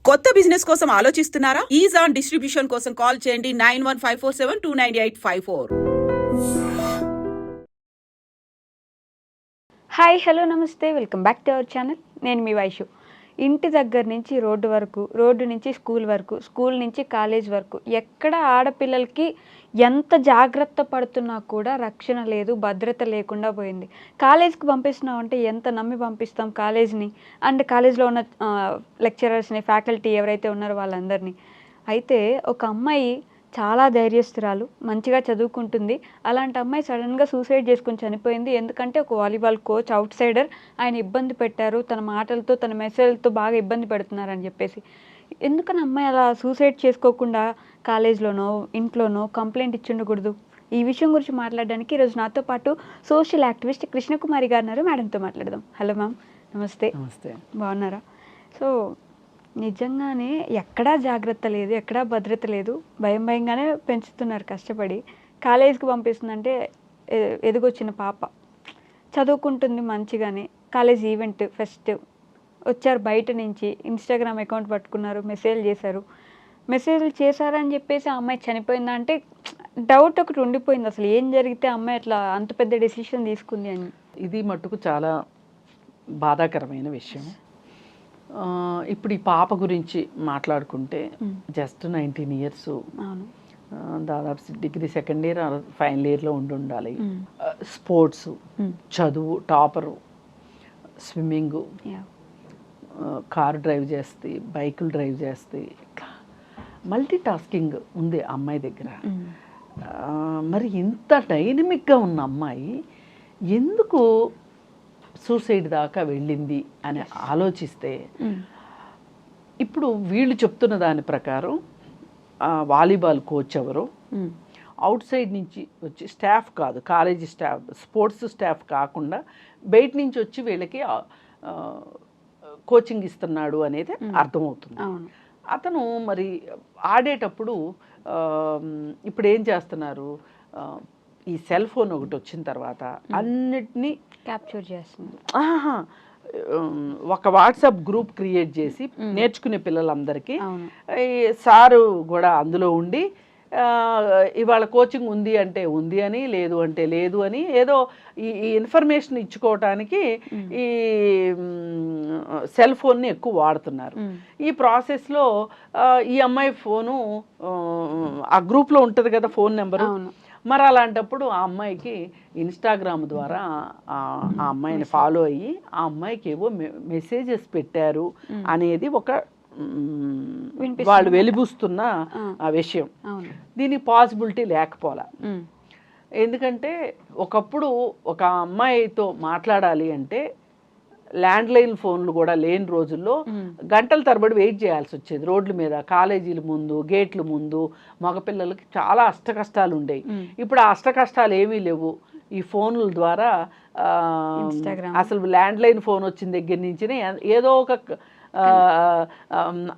కొత్త బిజినెస్ కోసం ఆలోచిస్తున్నారా? ఈజాన్ డిస్ట్రిబ్యూషన్ కోసం కాల్ చేయండి 9154729854. హాయ్ హలో నమస్తే, welcome back to our channel. నేను మీ వైషు. ఇంటి దగ్గర నుంచి రోడ్డు వరకు, రోడ్డు నుంచి స్కూల్ వరకు, స్కూల్ నుంచి కాలేజ్ వరకు ఎక్కడ ఆడపిల్లలకి ఎంత జాగ్రత్త పడుతున్నా కూడా రక్షణ లేదు, భద్రత లేకుండా పోయింది. కాలేజ్కి పంపిస్తున్నామంటే ఎంత నమ్మి పంపిస్తాం కాలేజ్ని అండ్ కాలేజ్లో ఉన్న లెక్చరర్స్ని, ఫ్యాకల్టీ ఎవరైతే ఉన్నారో వాళ్ళందరినీ. అయితే ఒక అమ్మాయి చాలా ధైర్యస్తురాలు, మంచిగా చదువుకుంటుంది. అలాంటి అమ్మాయి సడన్గా సూసైడ్ చేసుకుని చనిపోయింది. ఎందుకంటే ఒక వాలీబాల్ కోచ్ అవుట్ సైడర్ ఆయన ఇబ్బంది పెట్టారు, తన మాటలతో తన మెసేజ్లతో బాగా ఇబ్బంది పెడుతున్నారని చెప్పేసి. ఎందుకని అమ్మాయి అలా సూసైడ్ చేసుకోకుండా కాలేజ్లోనో ఇంట్లోనో కంప్లైంట్ ఇచ్చి ఉండకూడదు? ఈ విషయం గురించి మాట్లాడడానికి ఈరోజు నాతో పాటు సోషల్ యాక్టివిస్ట్ కృష్ణకుమారి గారు ఉన్నారు. మేడంతో మాట్లాడదాం. హలో మ్యామ్, నమస్తే. నమస్తే. బాగున్నారా? సో నిజంగానే ఎక్కడా జాగ్రత్త లేదు, ఎక్కడా భద్రత లేదు, భయం భయంగానే పెంచుతున్నారు కష్టపడి. కాలేజీకి పంపిస్తుందంటే ఎదిగొచ్చిన పాప చదువుకుంటుంది మంచిగానే, కాలేజ్ ఈవెంట్ ఫెస్ట్ వచ్చారు, బయట నుంచి ఇన్స్టాగ్రామ్ అకౌంట్ పట్టుకున్నారు, మెసేజ్లు చేశారని చెప్పేసి ఆ అమ్మాయి చనిపోయిందా అంటే డౌట్ ఒకటి ఉండిపోయింది. అసలు ఏం జరిగితే అమ్మాయి అట్లా అంత పెద్ద డెసిషన్ తీసుకుంది అని. ఇది మట్టుకు చాలా బాధాకరమైన విషయం. ఇప్పుడు ఈ పాప గురించి మాట్లాడుకుంటే జస్ట్ 19 years, దాదాపు డిగ్రీ సెకండ్ ఇయర్ ఫైనల్ ఇయర్లో ఉండాలి. స్పోర్ట్స్, చదువు, టాపరు, స్విమ్మింగు, కారు డ్రైవ్ చేస్తే, బైకులు డ్రైవ్ చేస్తే, మల్టీ టాస్కింగ్ ఉంది అమ్మాయి దగ్గర. మరి ఇంత డైనమిక్గా ఉన్న అమ్మాయి ఎందుకు సూసైడ్ దాకా వెళ్ళింది అని ఆలోచిస్తే, ఇప్పుడు వీళ్ళు చెప్తున్న దాని ప్రకారం వాలీబాల్ కోచ్ ఎవరు అవుట్ సైడ్ నుంచి వచ్చి, స్టాఫ్ కాదు, కాలేజీ స్టాఫ్, స్పోర్ట్స్ స్టాఫ్ కాకుండా బయట నుంచి వచ్చి వీళ్ళకి కోచింగ్ ఇస్తున్నాడు అనేది అర్థమవుతుంది. అతను మరి ఆడేటప్పుడు ఇప్పుడు ఏం చేస్తున్నారు, ఈ సెల్ ఫోన్ ఒకటి వచ్చిన తర్వాత అన్నిటినీ క్యాప్చర్ చేస్తుంది. ఒక వాట్సాప్ గ్రూప్ క్రియేట్ చేసి నేర్చుకునే పిల్లలందరికీ సారు కూడా అందులో ఉండి ఇవాళ కోచింగ్ ఉంది అంటే ఉంది అని, లేదు అంటే లేదు అని, ఏదో ఈ ఇన్ఫర్మేషన్ ఇచ్చుకోవటానికి ఈ సెల్ ఫోన్ని ఎక్కువ వాడుతున్నారు. ఈ ప్రాసెస్లో ఈ అమ్మాయి ఫోను ఆ గ్రూప్లో ఉంటుంది కదా ఫోన్ నెంబరు, మరి అలాంటప్పుడు ఆ అమ్మాయికి ఇన్స్టాగ్రామ్ ద్వారా ఆ అమ్మాయిని ఫాలో అయ్యి ఆ అమ్మాయికి ఏవో మెసేజెస్ పెట్టారు అనేది ఒక వాళ్ళు వెలిబుస్తున్న విషయం. దీనికి పాసిబిలిటీ లేకపోలే. ఎందుకంటే ఒకప్పుడు ఒక అమ్మాయితో మాట్లాడాలి అంటే ల్యాండ్లైన్ ఫోన్లు కూడా లేని రోజుల్లో గంటల తరబడి వెయిట్ చేయాల్సి వచ్చేది రోడ్ల మీద, కాలేజీల ముందు, గేట్ల ముందు. మగపిల్లలకి చాలా అష్టకష్టాలు ఉండేవి. ఇప్పుడు ఆ అష్టకష్టాలు ఏమీ లేవు. ఈ ఫోన్ల ద్వారా అసలు ల్యాండ్లైన్ ఫోన్ వచ్చిన దగ్గర నుంచి ఏదో ఒక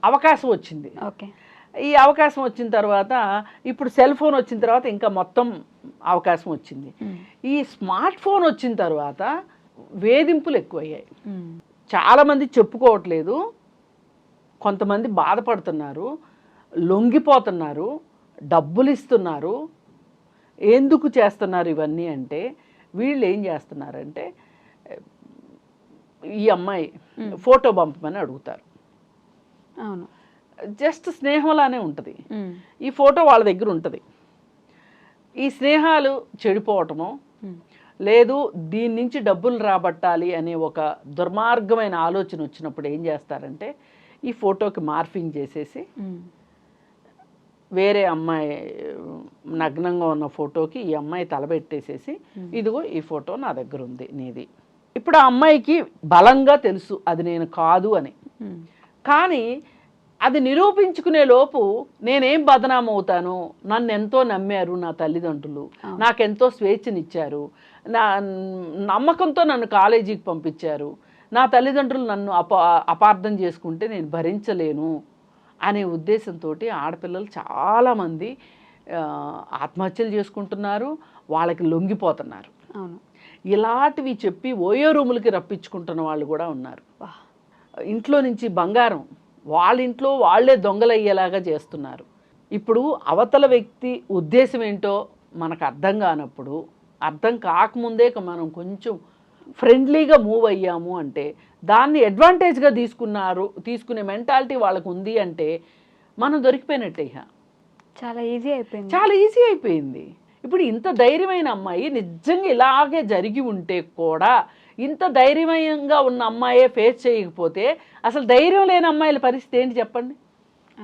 అవకాశం వచ్చింది. ఈ అవకాశం వచ్చిన తర్వాత ఇప్పుడు సెల్ ఫోన్ వచ్చిన తర్వాత ఇంకా మొత్తం అవకాశం వచ్చింది. ఈ స్మార్ట్ ఫోన్ వచ్చిన తర్వాత వేధింపులు ఎక్కువయ్యాయి. చాలామంది చెప్పుకోవట్లేదు, కొంతమంది బాధపడుతున్నారు, లొంగిపోతున్నారు, డబ్బులు ఇస్తున్నారు. ఎందుకు చేస్తున్నారు ఇవన్నీ అంటే, వీళ్ళు ఏం చేస్తున్నారంటే ఈ అమ్మాయి ఫోటో పంపమని అడుగుతారు. అవును, జస్ట్ స్నేహంలానే ఉంటుంది. ఈ ఫోటో వాళ్ళ దగ్గర ఉంటుంది. ఈ స్నేహాలు చెడిపోవటము, లేదు దీని నుంచి డబ్బులు రాబట్టాలి అనే ఒక దుర్మార్గమైన ఆలోచన వచ్చినప్పుడు ఏం చేస్తారంటే ఈ ఫోటోకి మార్ఫింగ్ చేసేసి వేరే అమ్మాయి నగ్నంగా ఉన్న ఫోటోకి ఈ అమ్మాయి తలబెట్టేసేసి ఇదిగో ఈ ఫోటో నా దగ్గర ఉంది నీది. ఇప్పుడు ఆ అమ్మాయికి బలంగా తెలుసు అది నేను కాదు అని. కానీ అది నిరూపించుకునే లోపు నేనేం బదనామవుతాను, నన్ను ఎంతో నమ్మారు నా తల్లిదండ్రులు, నాకెంతో స్వేచ్ఛనిచ్చారు, నా నమ్మకంతో నన్ను కాలేజీకి పంపించారు, నా తల్లిదండ్రులు నన్ను అపార్థం చేసుకుంటే నేను భరించలేను అనే ఉద్దేశంతో ఆడపిల్లలు చాలామంది ఆత్మహత్యలు చేసుకుంటున్నారు, వాళ్ళకి లొంగిపోతున్నారు. ఇలాంటివి చెప్పి ఓయో రూములకి రప్పించుకుంటున్న వాళ్ళు కూడా ఉన్నారు. ఇంట్లో నుంచి బంగారం వాళ్ళ ఇంట్లో వాళ్ళే దొంగలయ్యేలాగా చేస్తున్నారు. ఇప్పుడు అవతల వ్యక్తి ఉద్దేశం ఏంటో మనకు అర్థం కానప్పుడు, అర్థం కాకముందే మనం కొంచెం ఫ్రెండ్లీగా మూవ్ అయ్యాము అంటే, దాన్ని అడ్వాంటేజ్గా తీసుకునే మెంటాలిటీ వాళ్ళకు ఉంది అంటే మనం దొరికిపోయినట్టే. చాలా ఈజీ అయిపోయింది. ఇప్పుడు ఇంత ధైర్యమైన అమ్మాయి నిజంగా ఇలాగే జరిగి ఉంటే కూడా, ఇంత ధైర్యంగా ఉన్న అమ్మాయే ఫేస్ చేయకపోతే అసలు ధైర్యం లేని అమ్మాయిల పరిస్థితి ఏంటి చెప్పండి?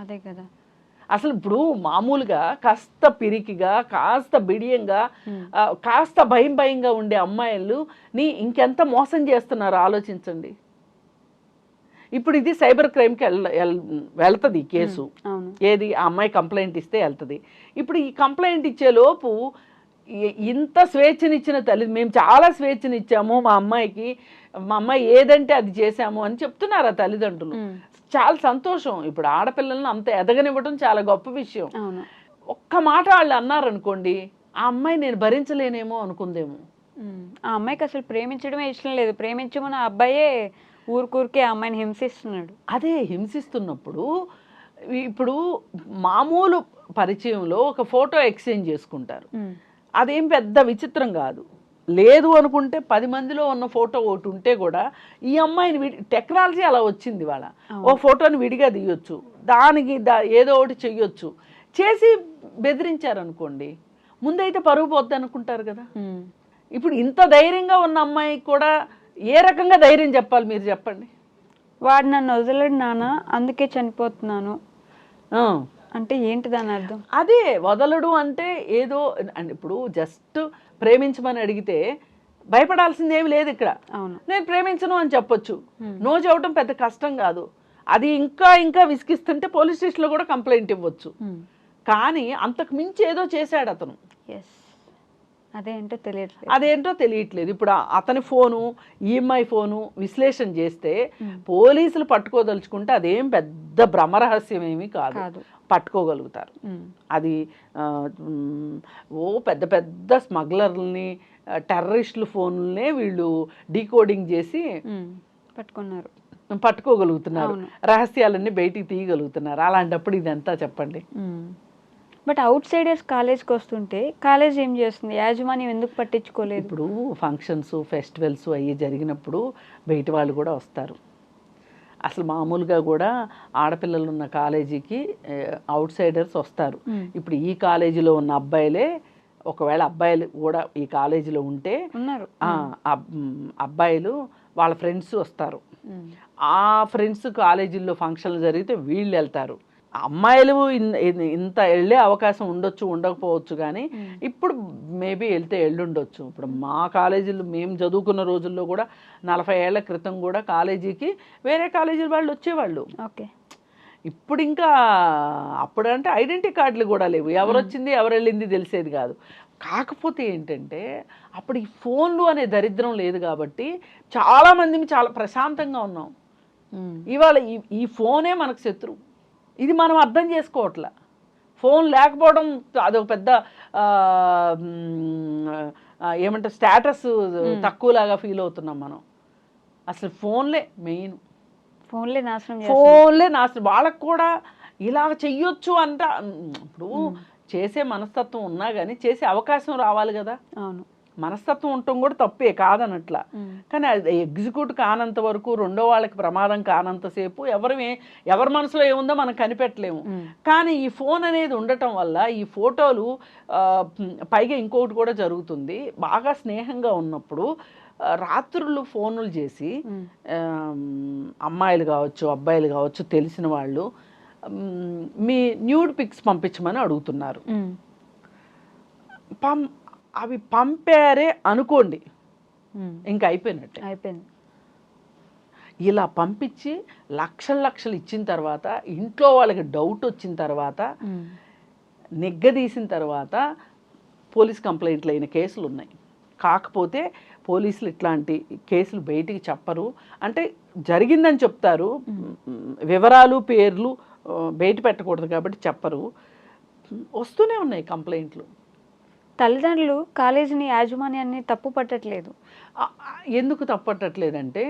అదే కదా. అసలు ఇప్పుడు మామూలుగా కాస్త పిరికిగా, కాస్త బిడియంగా, కాస్త భయంగా ఉండే అమ్మాయిలు ఇంకెంత మోసం చేస్తున్నారో ఆలోచించండి. ఇప్పుడు ఇది సైబర్ క్రైమ్కి వెళ్తుంది ఈ కేసు. ఏది, ఆ అమ్మాయి కంప్లైంట్ ఇస్తే వెళ్తుంది. ఇప్పుడు ఈ కంప్లైంట్ ఇచ్చే లోపు ఇంత స్వేచ్ఛనిచ్చిన తల్లి, మేము చాలా స్వేచ్ఛనిచ్చాము మా అమ్మాయికి, మా అమ్మాయి ఏదంటే అది చేశాము అని చెప్తున్నారు ఆ తల్లిదండ్రులు. చాలా సంతోషం. ఇప్పుడు ఆడపిల్లలను అంత ఎదగనివ్వడం చాలా గొప్ప విషయం. ఒక్క మాట వాళ్ళు అన్నారనుకోండి, ఆ అమ్మాయి నేను భరించలేనేమో అనుకుందేమో. ఆ అమ్మాయికి అసలు ప్రేమించడమే ఇష్టం లేదు, ప్రేమించమని ఆ అబ్బాయే ఊరికే ఆ అమ్మాయిని హింసిస్తున్నాడు. అదే హింసిస్తున్నప్పుడు ఇప్పుడు మామూలు పరిచయంలో ఒక ఫోటో ఎక్స్చేంజ్ చేసుకుంటారు, అదేం పెద్ద విచిత్రం కాదు. లేదు అనుకుంటే 10 మందిలో ఉన్న ఫోటో ఒకటి ఉంటే కూడా ఈ అమ్మాయిని టెక్నాలజీ అలా వచ్చింది, వాళ్ళ ఓ ఫోటోని విడిగా తీయొచ్చు, దానికి ఏదో ఒకటి చెయ్యొచ్చు. చేసి బెదిరించారనుకోండి, ముందైతే పరుగు పోద్ది అనుకుంటారు కదా. ఇప్పుడు ఇంత ధైర్యంగా ఉన్న అమ్మాయికి కూడా ఏ రకంగా ధైర్యం చెప్పాలి మీరు చెప్పండి? వాడు నన్ను వదలడు నాన్న, అందుకే చనిపోతున్నాను అంటే ఏంటి దాని అర్థం? అదే వదలడు అంటే ఏదో, ఇప్పుడు జస్ట్ ప్రేమించమని అడిగితే భయపడాల్సింది ఏమి లేదు ఇక్కడ. నేను ప్రేమించను అని చెప్పొచ్చు, నో చెప్పడం పెద్ద కష్టం కాదు. అది ఇంకా విసిగిస్తుంటే పోలీస్ స్టేషన్లో కూడా కంప్లైంట్ ఇవ్వచ్చు. కానీ అంతకు మించి ఏదో చేశాడు అతను, అదేంటో తెలియట్లేదు. ఇప్పుడు అతని ఫోను, ఈఎంఐ ఫోను విశ్లేషణ చేస్తే పోలీసులు పట్టుకోదలుచుకుంటే అదేం పెద్ద భ్రమరహస్యం ఏమీ కాదు, పట్టుకోగలుగుతారు. అది పెద్ద పెద్ద స్మగ్లర్లని, టెర్రరిస్టుల ఫోన్లనే వీళ్ళు డీకోడింగ్ చేసి పట్టుకోగలుగుతున్నారు, రహస్యాలన్నీ బయటికి తీయగలుగుతున్నారు. అలాంటప్పుడు ఇదంతా చెప్పండి. బట్ అవుట్ సైడర్స్ కాలేజ్కి వస్తుంటే కాలేజ్ ఏం చేస్తుంది, యాజమాన్యం ఎందుకు పట్టించుకోలేదు? ఇప్పుడు ఫంక్షన్స్, ఫెస్టివల్స్ అవి జరిగినప్పుడు బయట వాళ్ళు కూడా వస్తారు. అసలు మామూలుగా కూడా ఆడపిల్లలు ఉన్న కాలేజీకి అవుట్ సైడర్స్ వస్తారు. ఇప్పుడు ఈ కాలేజీలో ఉన్న అబ్బాయిలే, ఒకవేళ అబ్బాయిలు కూడా ఈ కాలేజీలో ఉంటే అబ్బాయిలు వాళ్ళ ఫ్రెండ్స్ వస్తారు. ఆ ఫ్రెండ్స్ కాలేజీల్లో ఫంక్షన్లు జరిగితే వీళ్ళు వెళ్తారు. అమ్మాయిలు ఇంత వెళ్ళే అవకాశం ఉండొచ్చు, ఉండకపోవచ్చు. కానీ ఇప్పుడు మేబీ వెళ్తే వెళ్ళుండొచ్చు. ఇప్పుడు మా కాలేజీలు మేము చదువుకున్న రోజుల్లో కూడా 40 ఏళ్ల క్రితం కూడా కాలేజీకి వేరే కాలేజీల వాళ్ళు వచ్చేవాళ్ళు. ఇప్పుడు ఇంకా అప్పుడంటే ఐడెంటిటీ కార్డులు కూడా లేవు, ఎవరు వచ్చింది ఎవరు వెళ్ళింది తెలిసేది కాదు. కాకపోతే ఏంటంటే అప్పుడు ఈ ఫోన్లు అనే దరిద్రం లేదు కాబట్టి చాలామంది చాలా ప్రశాంతంగా ఉన్నాం. ఇవాళ ఈ ఫోనే మనకు శత్రువు, ఇది మనం అర్థం చేసుకోవట్లే. ఫోన్ లేకపోవడం అదొక పెద్ద ఏమంటే స్టేటస్ తక్కువలాగా ఫీల్ అవుతున్నాం మనం. అసలు ఫోన్లే మెయిన్, ఫోన్లే నాశనం. వాళ్ళకు కూడా ఇలాగ చెయ్యొచ్చు అంట. ఇప్పుడు చేసే మనస్తత్వం ఉన్నా కానీ చేసే అవకాశం రావాలి కదా. అవును, మనస్తత్వం ఉండటం కూడా తప్పే కాదనట్లా. కానీ అది ఎగ్జిక్యూట్ కానంత వరకు, రెండో వాళ్ళకి ప్రమాదం కానంతసేపు ఎవరి మనసులో ఏముందో మనం కనిపెట్టలేము. కానీ ఈ ఫోన్ అనేది ఉండటం వల్ల ఈ ఫోటోలు, పైగా ఇంకొకటి కూడా జరుగుతుంది, బాగా స్నేహంగా ఉన్నప్పుడు రాత్రులు ఫోన్లు చేసి అమ్మాయిలు కావచ్చు, అబ్బాయిలు కావచ్చు, తెలిసిన వాళ్ళు మీ న్యూడ్ పిక్స్ పంపించమని అడుగుతున్నారు. అవి పంపారే అనుకోండి, ఇంకా అయిపోయింది. ఇలా పంపించి లక్షలు ఇచ్చిన తర్వాత, ఇంట్లో వాళ్ళకి డౌట్ వచ్చిన తర్వాత, నిగ్గదీసిన తర్వాత పోలీస్ కంప్లైంట్లు అయిన కేసులు ఉన్నాయి. కాకపోతే పోలీసులు ఇట్లాంటి కేసులు బయటికి చెప్పరు. అంటే జరిగిందని చెప్తారు, వివరాలు పేర్లు బయట పెట్టకూడదు కాబట్టి చెప్పరు. వస్తూనే ఉన్నాయి కంప్లైంట్లు. తల్లిదండ్రులు కాలేజీని యాజమాన్యాన్ని తప్పు పట్టట్లేదు. ఎందుకు తప్పట్టట్లేదంటే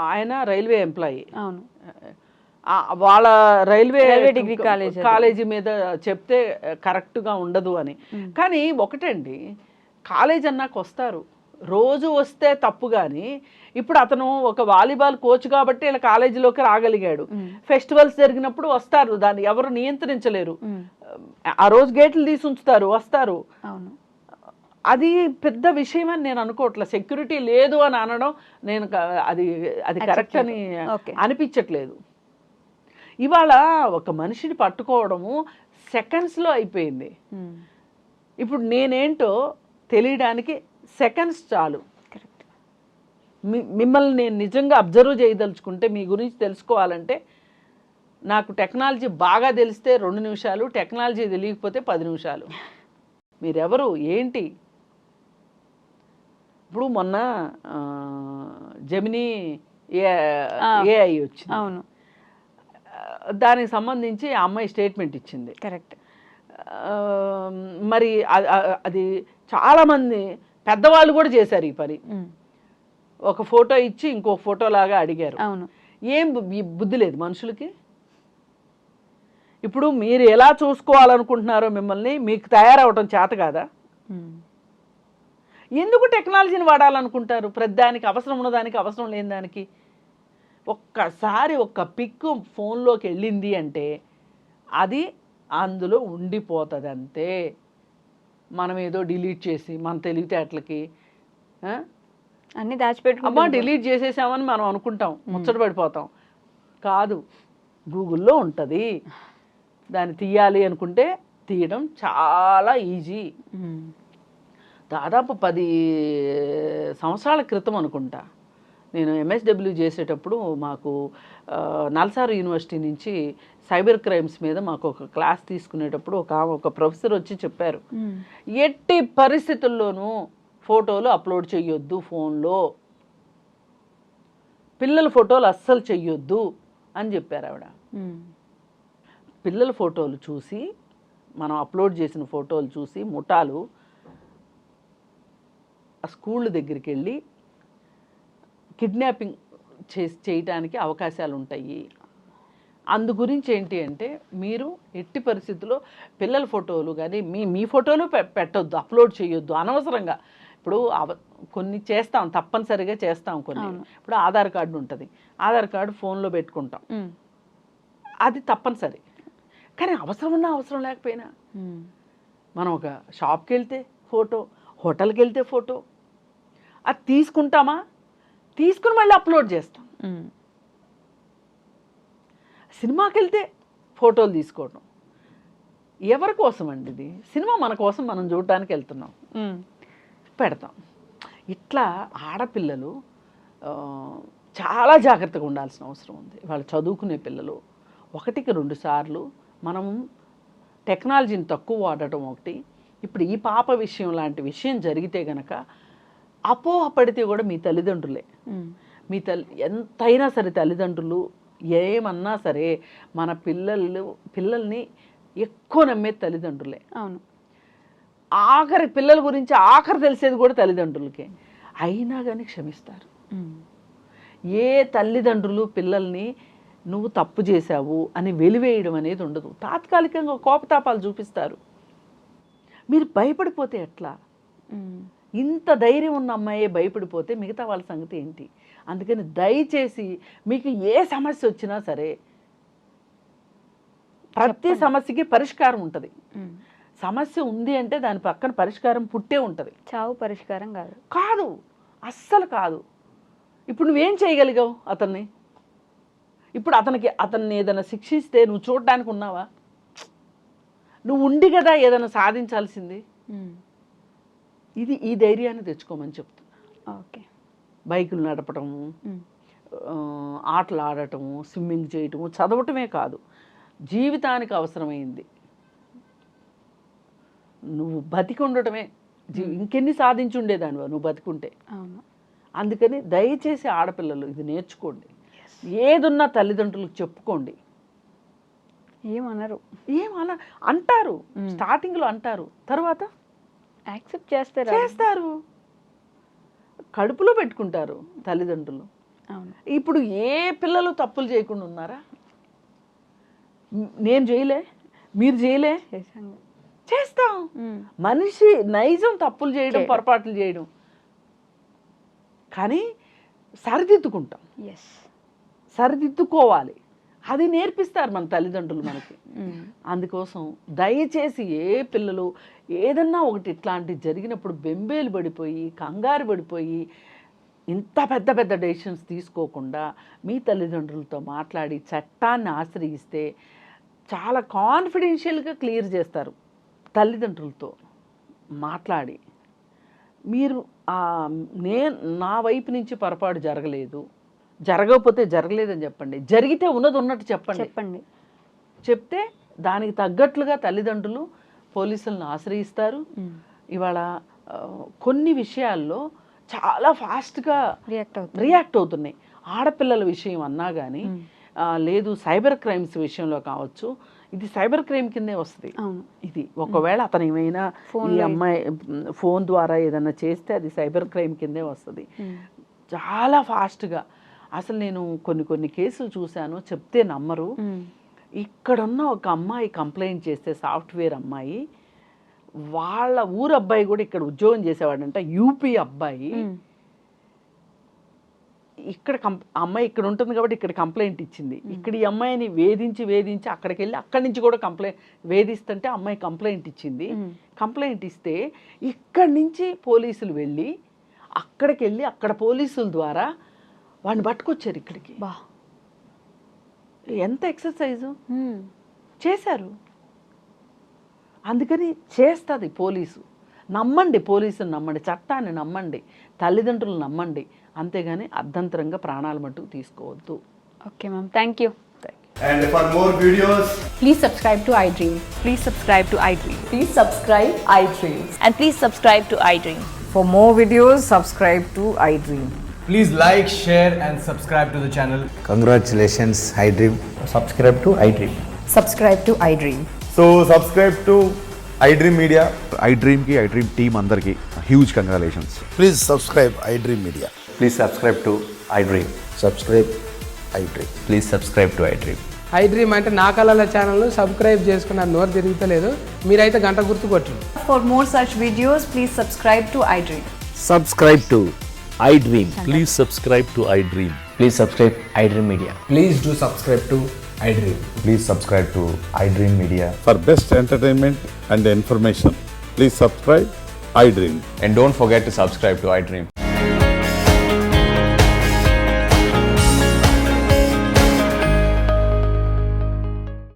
ఆయన రైల్వే ఎంప్లాయీ. అవును, వాళ్ళ రైల్వే డిగ్రీ కాలేజీ మీద చెప్తే కరెక్ట్గా ఉండదు అని. కానీ ఒకటండి, కాలేజ్ అన్నాక వస్తారు, రోజు వస్తే తప్పు. కానీ ఇప్పుడు అతను ఒక వాలీబాల్ కోచ్ కాబట్టి ఇలా కాలేజీలోకి రాగలిగాడు. ఫెస్టివల్స్ జరిగినప్పుడు వస్తారు, దాన్ని ఎవరు నియంత్రించలేరు. ఆ రోజు గేట్లు తీసి ఉంచుతారు, వస్తారు. అవును, అది పెద్ద విషయం అని నేను అనుకోవట్లే. సెక్యూరిటీ లేదు అని అనడం నేను అది అది కరెక్ట్ అని అనిపించట్లేదు. ఇవాళ ఒక మనిషిని పట్టుకోవడము సెకండ్స్లో అయిపోయింది. ఇప్పుడు నేనేంటో తెలియడానికి సెకండ్స్ చాలు. మిమ్మల్ని నేను నిజంగా అబ్జర్వ్ చేయదలుచుకుంటే, మీ గురించి తెలుసుకోవాలంటే, నాకు టెక్నాలజీ బాగా తెలిస్తే 2 నిమిషాలు, టెక్నాలజీ తెలియకపోతే 10 నిమిషాలు. మీరెవరు ఏంటి? ఇప్పుడు మొన్న జెమినీ ఏఐ వచ్చింది. అవును, దానికి సంబంధించి ఆ అమ్మాయి స్టేట్మెంట్ ఇచ్చింది. కరెక్ట్. మరి అది చాలామంది పెద్దవాళ్ళు కూడా చేశారు ఈ పని. ఒక ఫోటో ఇచ్చి ఇంకో ఫోటో లాగా అడిగారు. అవును, ఏం బుద్ధి లేదు మనుషులకి. ఇప్పుడు మీరు ఎలా చూసుకోవాలనుకుంటున్నారో మిమ్మల్ని, మీకు తయారవటం చేత కాదా? ఎందుకు టెక్నాలజీని వాడాలనుకుంటారు? ప్రతిదానికి అవసరం ఉన్నదానికి, అవసరం లేని దానికి. ఒక్కసారి ఒక్క పిక్ ఫోన్లోకి వెళ్ళింది అంటే అది అందులో ఉండిపోతుంది అంతే. మనం ఏదో డిలీట్ చేసి మన తెలివితేటలకి అన్నీ దాచిపెట్టుకుంటాం, డిలీట్ చేసేసామని మనం అనుకుంటాం, ముచ్చట పడిపోతాం. కాదు, గూగుల్లో ఉంటుంది. దాన్ని తీయాలి అనుకుంటే తీయడం చాలా ఈజీ. దాదాపు 10 సంవత్సరాల క్రితం అనుకుంటా, నేను ఎంఎస్డబ్ల్యూ చేసేటప్పుడు మాకు నల్సార్ యూనివర్సిటీ నుంచి సైబర్ క్రైమ్స్ మీద మాకు ఒక క్లాస్ తీసుకునేటప్పుడు ఒక ప్రొఫెసర్ వచ్చి చెప్పారు, ఎట్టి పరిస్థితుల్లోనూ ఫోటోలు అప్లోడ్ చేయొద్దు ఫోన్లో, పిల్లల ఫోటోలు అస్సలు చెయ్యొద్దు అని చెప్పారు ఆవిడ. పిల్లల ఫోటోలు చూసి, మనం అప్లోడ్ చేసిన ఫోటోలు చూసి ముఠాలు ఆ స్కూళ్ళ దగ్గరికి వెళ్ళి కిడ్నాపింగ్ చేయటానికి అవకాశాలు ఉంటాయి. అందు గురించి ఏంటి అంటే, మీరు ఎట్టి పరిస్థితుల్లో పిల్లల ఫోటోలు కానీ మీ ఫోటోలు పెట్టొద్దు, అప్లోడ్ చేయొద్దు అనవసరంగా. ఇప్పుడు కొన్ని చేస్తాం, తప్పనిసరిగా చేస్తాం కొన్ని. ఇప్పుడు ఆధార్ కార్డు ఉంటుంది, ఆధార్ కార్డు ఫోన్లో పెట్టుకుంటాం, అది తప్పనిసరి. కానీ అవసరం ఉన్నా అవసరం లేకపోయినా, మనం ఒక షాప్కి వెళ్తే ఫోటో, హోటల్కి వెళ్తే ఫోటో, అది తీసుకుంటామా, తీసుకుని మళ్ళీ అప్లోడ్ చేస్తాం. సినిమాకి వెళ్తే ఫోటోలు తీసుకోవడం ఎవరి కోసం అండి? ఇది సినిమా మన కోసం, మనం చూడటానికి వెళ్తున్నాం, పెడతాం. ఇట్లా ఆడపిల్లలు చాలా జాగ్రత్తగా ఉండాల్సిన అవసరం ఉంది. వాళ్ళు చదువుకునే పిల్లలు 1కి 2 సార్లు మనం టెక్నాలజీని తక్కువ వాడటం ఒకటి. ఇప్పుడు ఈ పాప విషయం లాంటి విషయం జరిగితే గనక అపోహపడితే కూడా మీ తల్లిదండ్రులే, మీ ఎంతైనా సరే తల్లిదండ్రులు ఏమన్నా సరే మన పిల్లల్ని ఎక్కువ నమ్మేది తల్లిదండ్రులే. అవును, ఆఖరి పిల్లల గురించి ఆఖరి తెలిసేది కూడా తల్లిదండ్రులకే. అయినా కానీ క్షమిస్తారు. ఏ తల్లిదండ్రులు పిల్లల్ని నువ్వు తప్పు చేశావు అని వెలివేయడం అనేది ఉండదు. తాత్కాలికంగా కోపతాపాలు చూపిస్తారు. మీరు భయపడిపోతే ఎట్లా? ఇంత ధైర్యం ఉన్న అమ్మాయే భయపడిపోతే మిగతా వాళ్ళ సంగతి ఏంటి? అందుకని దయచేసి మీకు ఏ సమస్య వచ్చినా సరే, ప్రతి సమస్యకి పరిష్కారం ఉంటుంది. సమస్య ఉంది అంటే దాని పక్కన పరిష్కారం పుట్టే ఉంటుంది. చావు పరిష్కారం కాదు, కాదు, అస్సలు కాదు. ఇప్పుడు నువ్వేం చేయగలిగావు అతన్ని? ఇప్పుడు అతన్ని ఏదైనా శిక్షిస్తే నువ్వు చూడడానికి ఉన్నావా? నువ్వు ఉండి కదా ఏదైనా సాధించాల్సింది. ఈ ధైర్యాన్ని తెచ్చుకోమని చెప్తున్నా. ఓకే, బైకులు నడపటము, ఆటలు ఆడటము, స్విమ్మింగ్ చేయటము, చదవటమే కాదు, జీవితానికి అవసరమైంది నువ్వు బతికి ఉండటమే. ఇంకెన్ని సాధించి ఉండేదానివా నువ్వు బతికుంటే? అందుకని దయచేసి ఆడపిల్లలు ఇది నేర్చుకోండి. ఏదున్నా తల్లిదండ్రులకు చెప్పుకోండి. ఏమనరు, ఏం అలా అంటారు, స్టార్టింగ్లో అంటారు, తర్వాత యాక్సెప్ట్ చేస్తారు. చేస్తారు, కడుపులో పెట్టుకుంటారు తల్లిదండ్రులు. అవును. ఇప్పుడు ఏ పిల్లలు తప్పులు చేయకుండా ఉన్నారా? నేను చేయలే, మీరు చేయలే, చేశాను. చేస్తాం. మనిషి నైజం తప్పులు చేయడం, పొరపాట్లు చేయడం, కానీ సరిదిద్దుకుంటాం, సరిదిద్దుకోవాలి. అది నేర్పిస్తారు మన తల్లిదండ్రులు మనకి. అందుకోసం దయచేసి ఏ పిల్లలు ఏదన్నా ఒకటి ఇట్లాంటివి జరిగినప్పుడు బెంబేలు పడిపోయి, కంగారు పడిపోయి, ఇంత పెద్ద పెద్ద డెసిషన్స్ తీసుకోకుండా మీ తల్లిదండ్రులతో మాట్లాడి చట్టాన్ని ఆశ్రయిస్తే చాలా కాన్ఫిడెన్షియల్గా క్లియర్ చేస్తారు. తల్లిదండ్రులతో మాట్లాడి, మీరు నా వైపు నుంచి పొరపాటు జరగలేదు, జరగకపోతే జరగలేదని చెప్పండి, జరిగితే ఉన్నది ఉన్నట్టు చెప్పండి. చెప్తే దానికి తగ్గట్లుగా తల్లిదండ్రులు పోలీసులను ఆశ్రయిస్తారు. ఇవాళ కొన్ని విషయాల్లో చాలా ఫాస్ట్గా రియాక్ట్ అవుతున్నాయి. ఆడపిల్లల విషయం అన్నా కానీ, లేదు సైబర్ క్రైమ్స్ విషయంలో కావచ్చు, ఇది సైబర్ క్రైమ్ కిందే వస్తుంది. ఇది ఒకవేళ అతను ఏమైనా ఈ అమ్మాయి ఫోన్ ద్వారా ఏదైనా చేస్తే అది సైబర్ క్రైమ్ కిందే వస్తుంది. చాలా ఫాస్ట్గా. అసలు నేను కొన్ని కేసులు చూశాను, చెప్తే నమ్మరు. ఇక్కడున్న ఒక అమ్మాయి కంప్లైంట్ చేస్తే, సాఫ్ట్వేర్ అమ్మాయి, వాళ్ళ ఊరు అబ్బాయి కూడా ఇక్కడ ఉద్యోగం చేసేవాడంట, యూపీ అబ్బాయి. ఇక్కడ అమ్మాయి ఇక్కడ ఉంటుంది కాబట్టి ఇక్కడ కంప్లైంట్ ఇచ్చింది. ఇక్కడ ఈ అమ్మాయిని వేధించి అక్కడికి వెళ్ళి అక్కడి నుంచి కూడా వేధిస్తుంటే అమ్మాయి కంప్లైంట్ ఇచ్చింది. కంప్లైంట్ ఇస్తే ఇక్కడి నుంచి పోలీసులు వెళ్ళి అక్కడికి వెళ్ళి అక్కడ పోలీసుల ద్వారా వాడిని పట్టుకొచ్చారు ఇక్కడికి. ఎంత ఎక్సర్సైజు చేశారు. అందుకని చేస్తుంది పోలీసు. నమ్మండి, పోలీసుని నమ్మండి, చట్టాన్ని నమ్మండి, తల్లిదండ్రులు నమ్మండి, అంతేగాని అర్ధంతరంగా ప్రాణాల మట్టుకు తీసుకోవద్దు. Okay ma'am, thank you. And for more videos, please subscribe to iDream. Please subscribe to iDream. Please subscribe iDream. And please subscribe to iDream. For more videos, subscribe to iDream. Please like, share and subscribe to the channel. Congratulations, iDream. Subscribe to iDream. Subscribe to iDream. so subscribe to iDream Media. iDream ki iDream team andarki huge congratulations. Please subscribe iDream Media. Please subscribe to iDream. Subscribe iDream. Please subscribe to iDream. iDream అంటే నా కళల ఛానల్ను subscribe చేసుకున్న నోరు తిరుగుతలేదు, మీరైతే గంట గుర్తు కొట్టండి. For more such videos, please subscribe to iDream. Subscribe to iDream. Please subscribe to iDream. Please subscribe iDream Media. Please do subscribe to iDream. Please subscribe to iDream Media. For best entertainment and information, please subscribe iDream. And don't forget to subscribe to iDream.